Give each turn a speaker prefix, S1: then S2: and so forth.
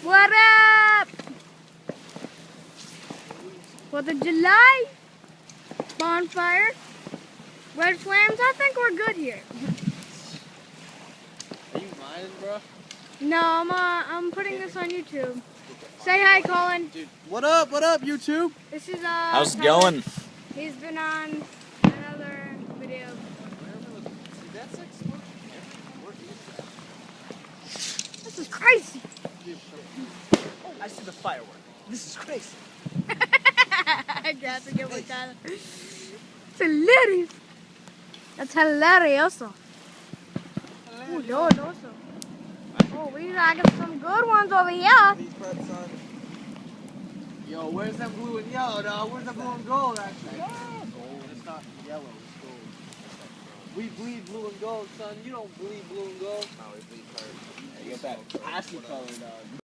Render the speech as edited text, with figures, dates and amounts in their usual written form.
S1: What up? 4th of July, bonfire, red flames. I think we're good here.
S2: Are you mining, bro?
S1: No, I'm putting this on YouTube. Say hi, Colin.
S2: Dude, what up, YouTube?
S1: This is
S3: How's it
S1: Tyler.
S3: going?
S1: He's been on another video. This is crazy.
S3: I see the firework. This is crazy.
S1: I got to get with Tyler. It's hilarious. That's hilarious. Oh, Lord, also. Oh, we got some good ones over here.
S2: Yo, where's that blue and yellow, dog? Where's the blue and gold, actually?
S3: Gold.
S2: It's not yellow, it's gold. We bleed blue and gold, son. You don't bleed blue and gold.
S3: No, we bleed color.
S2: You get that passy color, dog.